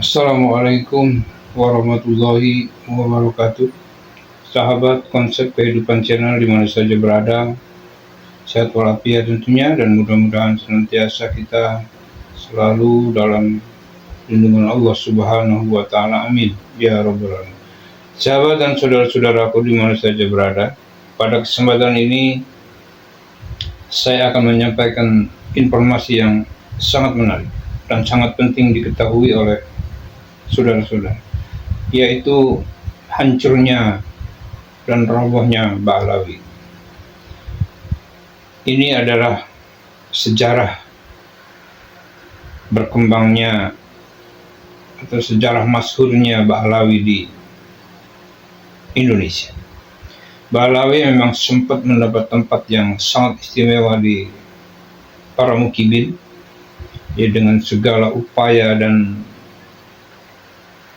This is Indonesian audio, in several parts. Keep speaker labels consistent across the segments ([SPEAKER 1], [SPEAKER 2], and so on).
[SPEAKER 1] Assalamualaikum warahmatullahi wabarakatuh. Sahabat konsep kehidupan channel di mana saja berada, sehat walafiat tentunya, dan mudah-mudahan senantiasa kita selalu dalam lindungan Allah Subhanahu wa Ta'ala. Amin ya Rabbal Alamin. Sahabat dan saudara-saudaraku di mana saja berada, pada kesempatan ini saya akan menyampaikan informasi yang sangat menarik dan sangat penting diketahui oleh saudara-saudara, yaitu hancurnya dan robohnya Ba'alawi. Ini adalah sejarah berkembangnya atau sejarah masyhurnya Ba'alawi di Indonesia. Ba'alawi memang sempat mendapat tempat yang sangat istimewa di para mukibin, ya, dengan segala upaya dan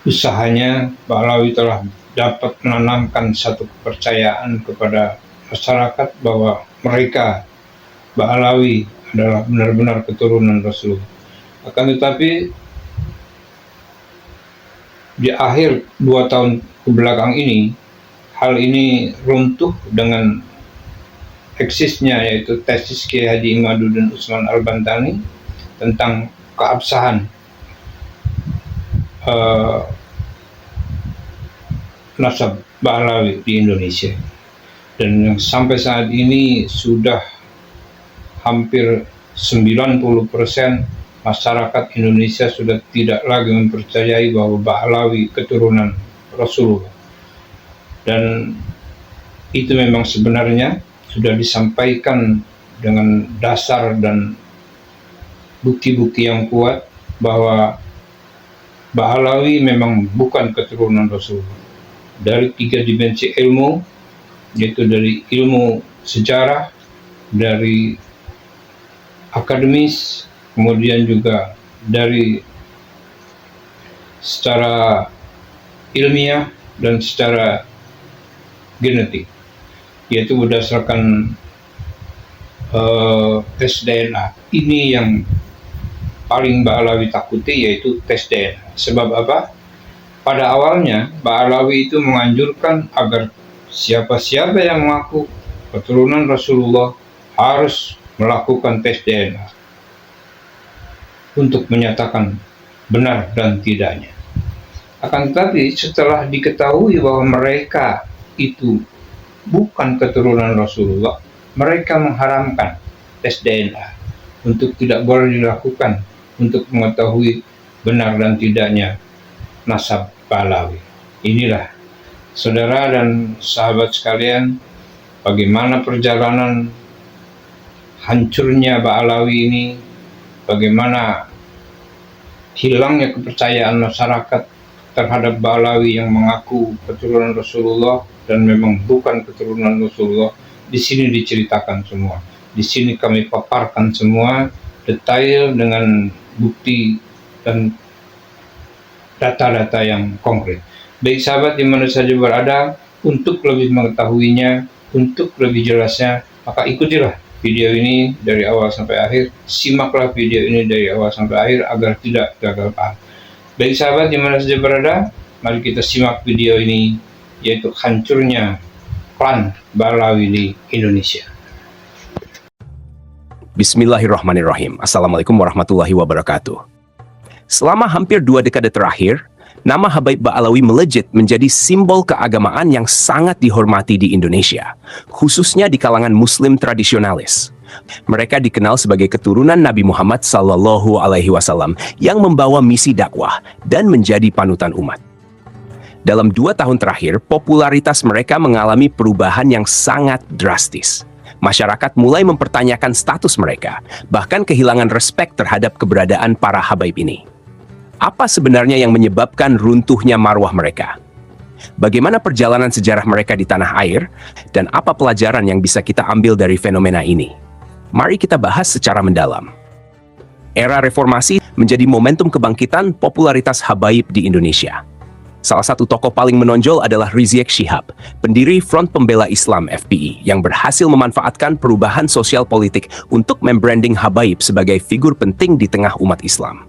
[SPEAKER 1] usahanya. Ba'alawi telah dapat menanamkan satu kepercayaan kepada masyarakat bahwa mereka Ba'alawi adalah benar-benar keturunan Rasulullah. Akan tetapi di akhir 2 tahun kebelakang ini, hal ini runtuh dengan eksisnya, yaitu tesis Kiai Haji Imaduddin Utsman Al-Bantani tentang keabsahan nasab Ba'alawi di Indonesia, dan yang sampai saat ini sudah hampir 90% masyarakat Indonesia sudah tidak lagi mempercayai bahwa Ba'alawi keturunan Rasulullah. Dan itu memang sebenarnya sudah disampaikan dengan dasar dan bukti-bukti yang kuat bahwa Ba'alawi memang bukan keturunan Rasulullah. Dari 3 dimensi ilmu, yaitu dari ilmu sejarah, dari akademis, kemudian juga dari secara ilmiah dan secara genetik, yaitu berdasarkan tes DNA. Ini yang paling Ba'alawi takuti, yaitu tes DNA. Sebab apa? Pada awalnya Ba'alawi itu menganjurkan agar siapa-siapa yang mengaku keturunan Rasulullah harus melakukan tes DNA untuk menyatakan benar dan tidaknya. Akan tetapi setelah diketahui bahwa mereka itu bukan keturunan Rasulullah, mereka mengharamkan tes DNA untuk tidak boleh dilakukan untuk mengetahui benar dan tidaknya nasab Ba'alawi. Inilah, saudara dan sahabat sekalian, bagaimana perjalanan hancurnya Ba'alawi ini, bagaimana hilangnya kepercayaan masyarakat terhadap Ba'alawi yang mengaku keturunan Rasulullah dan memang bukan keturunan Rasulullah. Di sini diceritakan semua. Di sini kami paparkan semua detail dengan bukti dan data-data yang konkret. Baik sahabat di mana saja berada, untuk lebih mengetahuinya, untuk lebih jelasnya, maka ikutilah video ini dari awal sampai akhir. Simaklah video ini dari awal sampai akhir agar tidak gagal paham. Baik sahabat di mana saja berada, mari kita simak video ini, yaitu hancurnya klan Ba'alawi di Indonesia.
[SPEAKER 2] Bismillahirrahmanirrahim. Assalamualaikum warahmatullahi wabarakatuh. Selama hampir 2 dekade terakhir, nama Habaib Ba'alawi melejit menjadi simbol keagamaan yang sangat dihormati di Indonesia, khususnya di kalangan Muslim tradisionalis. Mereka dikenal sebagai keturunan Nabi Muhammad SAW yang membawa misi dakwah dan menjadi panutan umat. Dalam 2 tahun terakhir, popularitas mereka mengalami perubahan yang sangat drastis. Masyarakat mulai mempertanyakan status mereka, bahkan kehilangan respek terhadap keberadaan para habaib ini. Apa sebenarnya yang menyebabkan runtuhnya marwah mereka? Bagaimana perjalanan sejarah mereka di tanah air, dan apa pelajaran yang bisa kita ambil dari fenomena ini? Mari kita bahas secara mendalam. Era reformasi menjadi momentum kebangkitan popularitas habaib di Indonesia. Salah satu tokoh paling menonjol adalah Rizik Syihab, pendiri Front Pembela Islam (FPI), yang berhasil memanfaatkan perubahan sosial politik untuk membranding habaib sebagai figur penting di tengah umat Islam.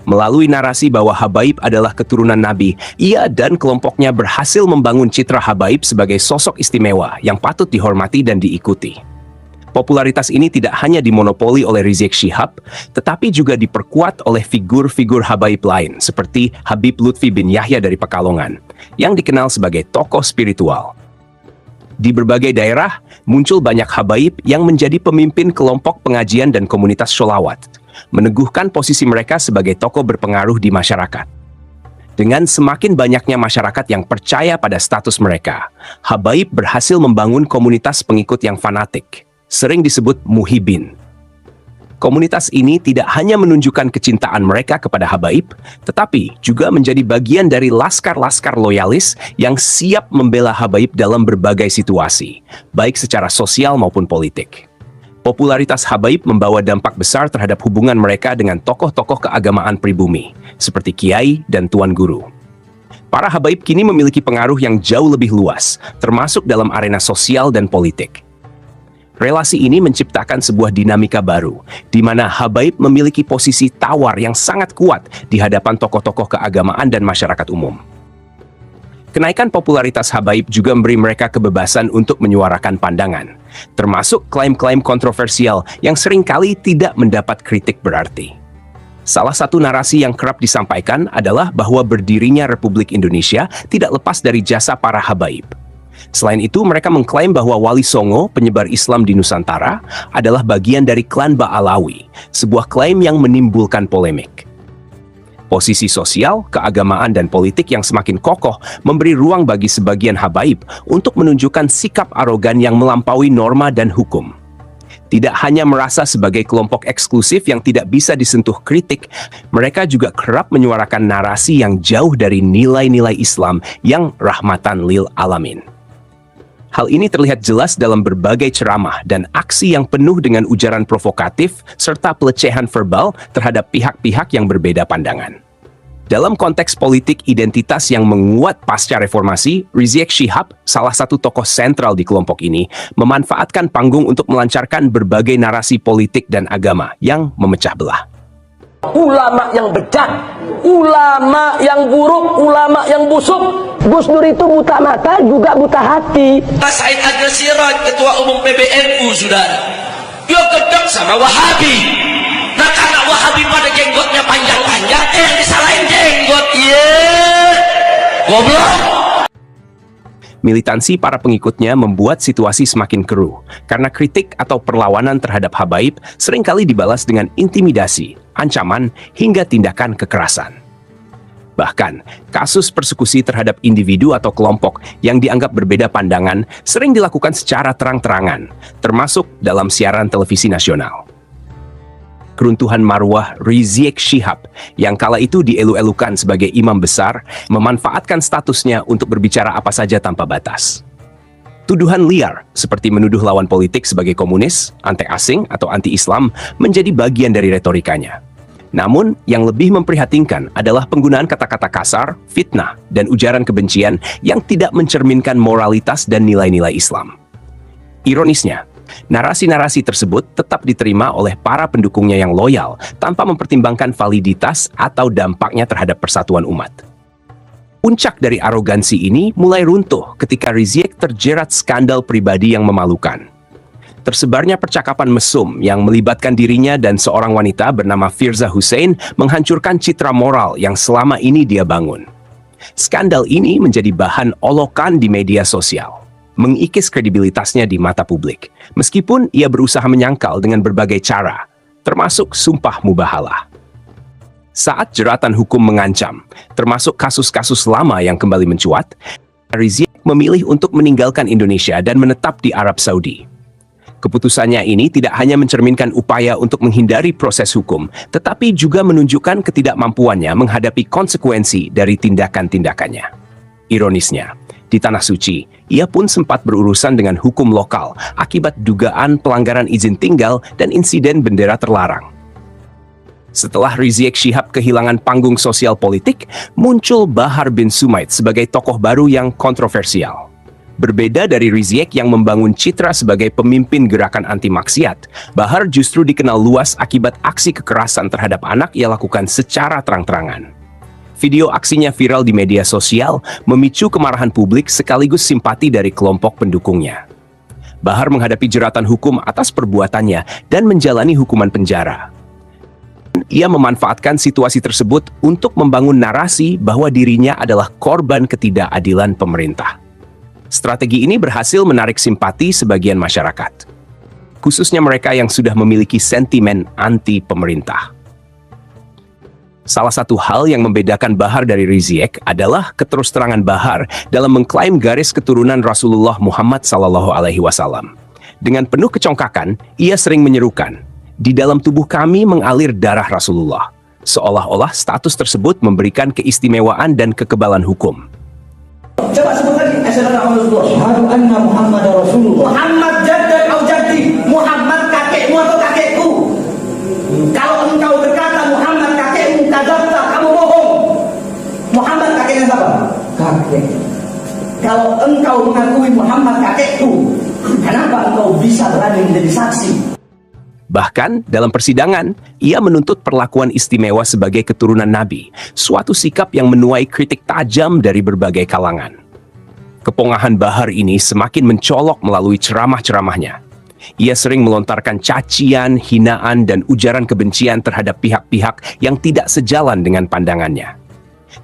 [SPEAKER 2] Melalui narasi bahwa Habaib adalah keturunan Nabi, ia dan kelompoknya berhasil membangun citra Habaib sebagai sosok istimewa yang patut dihormati dan diikuti. Popularitas ini tidak hanya dimonopoli oleh Rizik Syihab, tetapi juga diperkuat oleh figur-figur Habaib lain seperti Habib Lutfi bin Yahya dari Pekalongan, yang dikenal sebagai tokoh spiritual. Di berbagai daerah, muncul banyak Habaib yang menjadi pemimpin kelompok pengajian dan komunitas sholawat, meneguhkan posisi mereka sebagai tokoh berpengaruh di masyarakat. Dengan semakin banyaknya masyarakat yang percaya pada status mereka, Habaib berhasil membangun komunitas pengikut yang fanatik, sering disebut muhibin. Komunitas ini tidak hanya menunjukkan kecintaan mereka kepada Habaib, tetapi juga menjadi bagian dari laskar-laskar loyalis yang siap membela Habaib dalam berbagai situasi, baik secara sosial maupun politik. Popularitas Habaib membawa dampak besar terhadap hubungan mereka dengan tokoh-tokoh keagamaan pribumi, seperti kiai dan tuan guru. Para Habaib kini memiliki pengaruh yang jauh lebih luas, termasuk dalam arena sosial dan politik. Relasi ini menciptakan sebuah dinamika baru, di mana Habaib memiliki posisi tawar yang sangat kuat di hadapan tokoh-tokoh keagamaan dan masyarakat umum. Kenaikan popularitas Habaib juga memberi mereka kebebasan untuk menyuarakan pandangan, termasuk klaim-klaim kontroversial yang seringkali tidak mendapat kritik berarti. Salah satu narasi yang kerap disampaikan adalah bahwa berdirinya Republik Indonesia tidak lepas dari jasa para Habaib. Selain itu, mereka mengklaim bahwa Wali Songo, penyebar Islam di Nusantara, adalah bagian dari klan Ba'alawi, sebuah klaim yang menimbulkan polemik. Posisi sosial, keagamaan, dan politik yang semakin kokoh memberi ruang bagi sebagian Habaib untuk menunjukkan sikap arogan yang melampaui norma dan hukum. Tidak hanya merasa sebagai kelompok eksklusif yang tidak bisa disentuh kritik, mereka juga kerap menyuarakan narasi yang jauh dari nilai-nilai Islam yang rahmatan lil alamin. Hal ini terlihat jelas dalam berbagai ceramah dan aksi yang penuh dengan ujaran provokatif serta pelecehan verbal terhadap pihak-pihak yang berbeda pandangan. Dalam konteks politik identitas yang menguat pasca reformasi, Rizik Syihab, salah satu tokoh sentral di kelompok ini, memanfaatkan panggung untuk melancarkan berbagai narasi politik dan agama yang memecah belah.
[SPEAKER 3] Ulama yang bejat, ulama yang buruk, ulama yang busuk. Gus Dur itu buta mata juga buta hati.
[SPEAKER 4] Pak Said Agil Siraj, Ketua Umum PBNU, saudara, dia gedek sama Wahabi. Nah, karena Wahabi pada jenggotnya panjang-panjang, yang disalahin jenggot, goblok.
[SPEAKER 2] Militansi para pengikutnya membuat situasi semakin keruh, karena kritik atau perlawanan terhadap Habaib seringkali dibalas dengan intimidasi, ancaman, hingga tindakan kekerasan. Bahkan, kasus persekusi terhadap individu atau kelompok yang dianggap berbeda pandangan sering dilakukan secara terang-terangan, termasuk dalam siaran televisi nasional. Keruntuhan marwah Rizik Syihab yang kala itu dielu-elukan sebagai imam besar, memanfaatkan statusnya untuk berbicara apa saja tanpa batas. Tuduhan liar, seperti menuduh lawan politik sebagai komunis, anti-asing, atau anti-Islam, menjadi bagian dari retorikanya. Namun, yang lebih memprihatinkan adalah penggunaan kata-kata kasar, fitnah, dan ujaran kebencian yang tidak mencerminkan moralitas dan nilai-nilai Islam. Ironisnya, narasi-narasi tersebut tetap diterima oleh para pendukungnya yang loyal tanpa mempertimbangkan validitas atau dampaknya terhadap persatuan umat. Puncak dari arogansi ini mulai runtuh ketika Rizik terjerat skandal pribadi yang memalukan. Tersebarnya percakapan mesum yang melibatkan dirinya dan seorang wanita bernama Firza Hussein menghancurkan citra moral yang selama ini dia bangun. Skandal ini menjadi bahan olokan di media sosial, mengikis kredibilitasnya di mata publik, meskipun ia berusaha menyangkal dengan berbagai cara, termasuk sumpah mubahalah. Saat jeratan hukum mengancam, termasuk kasus-kasus lama yang kembali mencuat, Rizik memilih untuk meninggalkan Indonesia dan menetap di Arab Saudi. Keputusannya ini tidak hanya mencerminkan upaya untuk menghindari proses hukum, tetapi juga menunjukkan ketidakmampuannya menghadapi konsekuensi dari tindakan-tindakannya. Ironisnya, di Tanah Suci, ia pun sempat berurusan dengan hukum lokal akibat dugaan pelanggaran izin tinggal dan insiden bendera terlarang. Setelah Rizik Syihab kehilangan panggung sosial politik, muncul Bahar bin Sumaid sebagai tokoh baru yang kontroversial. Berbeda dari Rizik yang membangun citra sebagai pemimpin gerakan anti maksiat, Bahar justru dikenal luas akibat aksi kekerasan terhadap anak ia lakukan secara terang-terangan. Video aksinya viral di media sosial, memicu kemarahan publik sekaligus simpati dari kelompok pendukungnya. Bahar menghadapi jeratan hukum atas perbuatannya dan menjalani hukuman penjara. Ia memanfaatkan situasi tersebut untuk membangun narasi bahwa dirinya adalah korban ketidakadilan pemerintah. Strategi ini berhasil menarik simpati sebagian masyarakat, khususnya mereka yang sudah memiliki sentimen anti-pemerintah. Salah satu hal yang membedakan Bahar dari Rizik adalah keterus-terangan Bahar dalam mengklaim garis keturunan Rasulullah Muhammad SAW. Dengan penuh kecongkakan, ia sering menyerukan, "Di dalam tubuh kami mengalir darah Rasulullah," seolah-olah status tersebut memberikan keistimewaan dan kekebalan hukum.
[SPEAKER 3] Coba sebut lagi. Asyhadu anna Muhammadar Rasulullah. Muhammad jaddan au jaddi. Muhammad kakekmu atau kakekku. Kalau engkau berkata Muhammad kakekmu, kadzabta, kamu bohong. Muhammad kakeknya siapa? Kakek. Kalau engkau mengakui Muhammad kakekku, kenapa engkau bisa berani menjadi saksi?
[SPEAKER 2] Bahkan, dalam persidangan, ia menuntut perlakuan istimewa sebagai keturunan Nabi, suatu sikap yang menuai kritik tajam dari berbagai kalangan. Kepongahan Bahar ini semakin mencolok melalui ceramah-ceramahnya. Ia sering melontarkan cacian, hinaan, dan ujaran kebencian terhadap pihak-pihak yang tidak sejalan dengan pandangannya.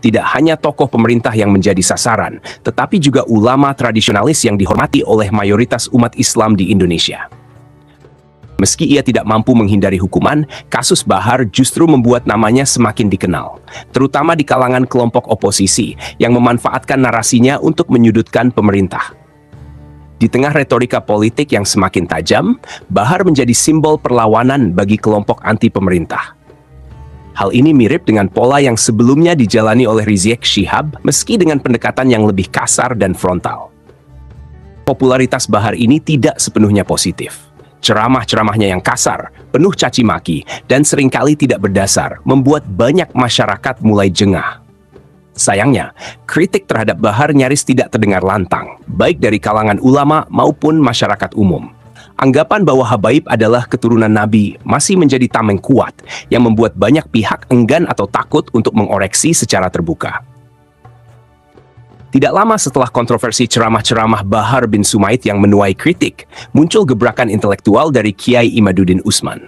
[SPEAKER 2] Tidak hanya tokoh pemerintah yang menjadi sasaran, tetapi juga ulama tradisionalis yang dihormati oleh mayoritas umat Islam di Indonesia. Meski ia tidak mampu menghindari hukuman, kasus Bahar justru membuat namanya semakin dikenal, terutama di kalangan kelompok oposisi yang memanfaatkan narasinya untuk menyudutkan pemerintah. Di tengah retorika politik yang semakin tajam, Bahar menjadi simbol perlawanan bagi kelompok anti-pemerintah. Hal ini mirip dengan pola yang sebelumnya dijalani oleh Rizik Syihab, meski dengan pendekatan yang lebih kasar dan frontal. Popularitas Bahar ini tidak sepenuhnya positif. Ceramah-ceramahnya yang kasar, penuh caci maki, dan seringkali tidak berdasar, membuat banyak masyarakat mulai jengah. Sayangnya, kritik terhadap Bahar nyaris tidak terdengar lantang, baik dari kalangan ulama maupun masyarakat umum. Anggapan bahwa Habaib adalah keturunan Nabi masih menjadi tameng kuat, yang membuat banyak pihak enggan atau takut untuk mengoreksi secara terbuka. Tidak lama setelah kontroversi ceramah-ceramah Bahar bin Sumaid yang menuai kritik, muncul gebrakan intelektual dari Kiai Imaduddin Usman.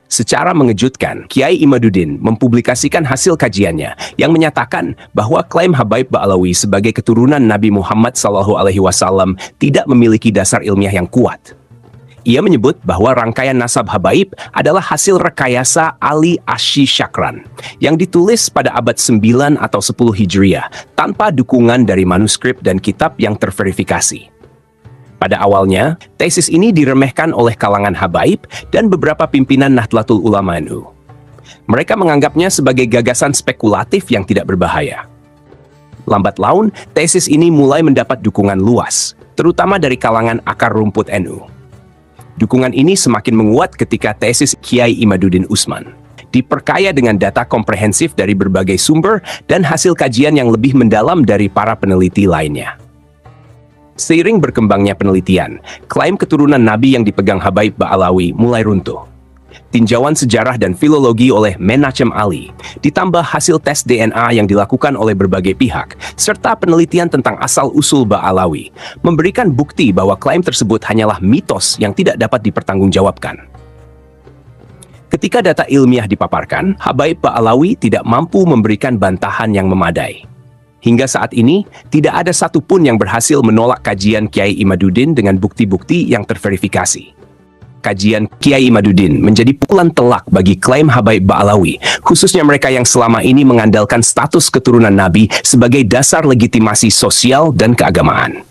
[SPEAKER 2] Secara mengejutkan, Kiai Imaduddin mempublikasikan hasil kajiannya yang menyatakan bahwa klaim Habaib Ba'alawi sebagai keturunan Nabi Muhammad SAW tidak memiliki dasar ilmiah yang kuat. Ia menyebut bahwa rangkaian nasab Habaib adalah hasil rekayasa Ali Asy Syakran yang ditulis pada abad 9 atau 10 Hijriah tanpa dukungan dari manuskrip dan kitab yang terverifikasi. Pada awalnya, tesis ini diremehkan oleh kalangan Habaib dan beberapa pimpinan Nahdlatul Ulama NU. Mereka menganggapnya sebagai gagasan spekulatif yang tidak berbahaya. Lambat laun, tesis ini mulai mendapat dukungan luas, terutama dari kalangan akar rumput NU. Dukungan ini semakin menguat ketika tesis Kiai Imaduddin Usman diperkaya dengan data komprehensif dari berbagai sumber dan hasil kajian yang lebih mendalam dari para peneliti lainnya. Seiring berkembangnya penelitian, klaim keturunan Nabi yang dipegang Habaib Ba'alawi mulai runtuh. Tinjauan sejarah dan filologi oleh Menachem Ali, ditambah hasil tes DNA yang dilakukan oleh berbagai pihak, serta penelitian tentang asal-usul Ba'alawi, memberikan bukti bahwa klaim tersebut hanyalah mitos yang tidak dapat dipertanggungjawabkan. Ketika data ilmiah dipaparkan, Habaib Ba'alawi tidak mampu memberikan bantahan yang memadai. Hingga saat ini, tidak ada satupun yang berhasil menolak kajian Kiai Imaduddin dengan bukti-bukti yang terverifikasi. Kajian Kiai Imaduddin menjadi pukulan telak bagi klaim Habaib Ba'alawi, khususnya mereka yang selama ini mengandalkan status keturunan Nabi sebagai dasar legitimasi sosial dan keagamaan.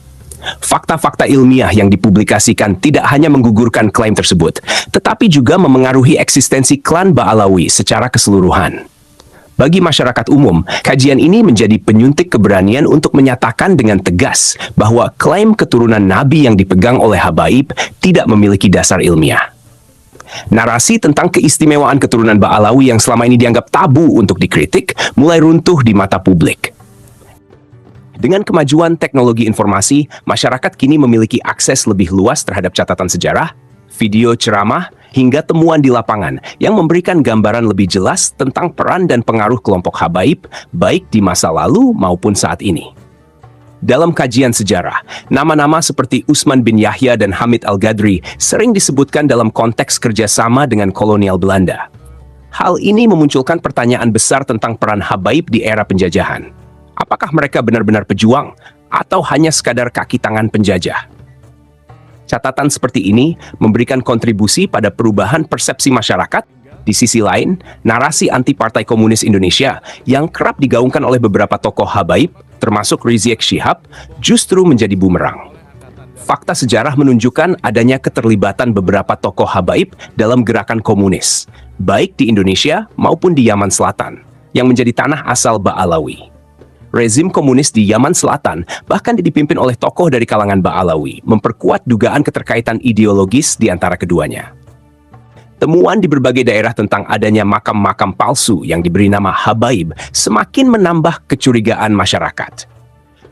[SPEAKER 2] Fakta-fakta ilmiah yang dipublikasikan tidak hanya menggugurkan klaim tersebut, tetapi juga memengaruhi eksistensi klan Ba'alawi secara keseluruhan. Bagi masyarakat umum, kajian ini menjadi penyuntik keberanian untuk menyatakan dengan tegas bahwa klaim keturunan Nabi yang dipegang oleh Habaib tidak memiliki dasar ilmiah. Narasi tentang keistimewaan keturunan Ba'alawi yang selama ini dianggap tabu untuk dikritik mulai runtuh di mata publik. Dengan kemajuan teknologi informasi, masyarakat kini memiliki akses lebih luas terhadap catatan sejarah, video ceramah, hingga temuan di lapangan yang memberikan gambaran lebih jelas tentang peran dan pengaruh kelompok habaib, baik di masa lalu maupun saat ini. Dalam kajian sejarah, nama-nama seperti Utsman bin Yahya dan Hamid Al-Ghadri sering disebutkan dalam konteks kerjasama dengan kolonial Belanda. Hal ini memunculkan pertanyaan besar tentang peran habaib di era penjajahan. Apakah mereka benar-benar pejuang atau hanya sekadar kaki tangan penjajah? Catatan seperti ini memberikan kontribusi pada perubahan persepsi masyarakat. Di sisi lain, narasi anti Partai Komunis Indonesia yang kerap digaungkan oleh beberapa tokoh habaib, termasuk Rizik Syihab, justru menjadi bumerang. Fakta sejarah menunjukkan adanya keterlibatan beberapa tokoh habaib dalam gerakan komunis, baik di Indonesia maupun di Yaman Selatan, yang menjadi tanah asal Ba'alawi. Rezim komunis di Yaman Selatan bahkan dipimpin oleh tokoh dari kalangan Ba'alawi, memperkuat dugaan keterkaitan ideologis di antara keduanya. Temuan di berbagai daerah tentang adanya makam-makam palsu yang diberi nama habaib semakin menambah kecurigaan masyarakat.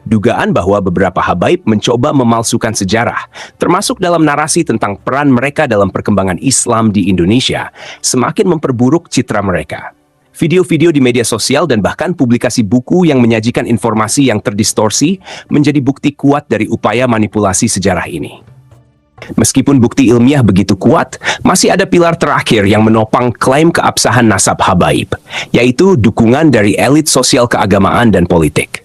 [SPEAKER 2] Dugaan bahwa beberapa habaib mencoba memalsukan sejarah, termasuk dalam narasi tentang peran mereka dalam perkembangan Islam di Indonesia, semakin memperburuk citra mereka. Video-video di media sosial dan bahkan publikasi buku yang menyajikan informasi yang terdistorsi menjadi bukti kuat dari upaya manipulasi sejarah ini. Meskipun bukti ilmiah begitu kuat, masih ada pilar terakhir yang menopang klaim keabsahan nasab habaib, yaitu dukungan dari elit sosial keagamaan dan politik.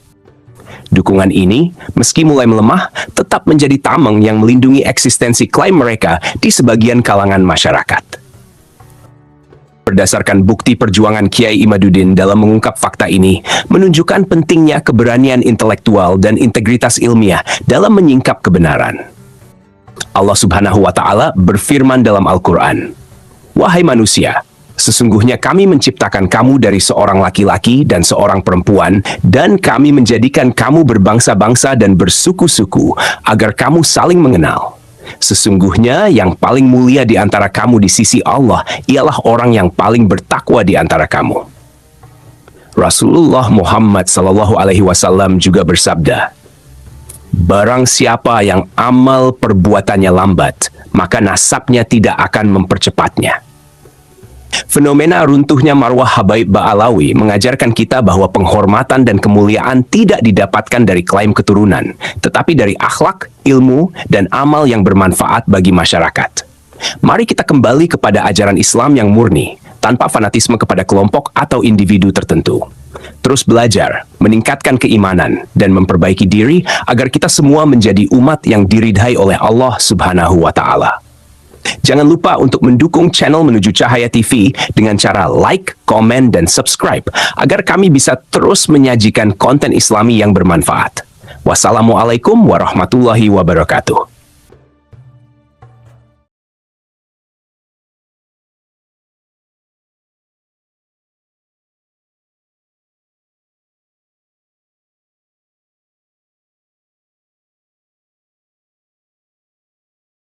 [SPEAKER 2] Dukungan ini, meski mulai melemah, tetap menjadi tameng yang melindungi eksistensi klaim mereka di sebagian kalangan masyarakat. Berdasarkan bukti perjuangan Kiai Imaduddin dalam mengungkap fakta ini, menunjukkan pentingnya keberanian intelektual dan integritas ilmiah dalam menyingkap kebenaran. Allah Subhanahu wa Ta'ala berfirman dalam Al-Quran, "Wahai manusia, sesungguhnya kami menciptakan kamu dari seorang laki-laki dan seorang perempuan, dan kami menjadikan kamu berbangsa-bangsa dan bersuku-suku agar kamu saling mengenal. Sesungguhnya yang paling mulia di antara kamu di sisi Allah ialah orang yang paling bertakwa di antara kamu." Rasulullah Muhammad SAW juga bersabda, "Barang siapa yang amal perbuatannya lambat, maka nasabnya tidak akan mempercepatnya." Fenomena runtuhnya marwah habaib Ba'alawi mengajarkan kita bahwa penghormatan dan kemuliaan tidak didapatkan dari klaim keturunan, tetapi dari akhlak, ilmu, dan amal yang bermanfaat bagi masyarakat. Mari kita kembali kepada ajaran Islam yang murni, tanpa fanatisme kepada kelompok atau individu tertentu. Terus belajar, meningkatkan keimanan, dan memperbaiki diri agar kita semua menjadi umat yang diridhai oleh Allah Subhanahu wa Ta'ala. Jangan lupa untuk mendukung channel Menuju Cahaya TV dengan cara like, komen, dan subscribe agar kami bisa terus menyajikan konten Islami yang bermanfaat. Wassalamualaikum warahmatullahi wabarakatuh.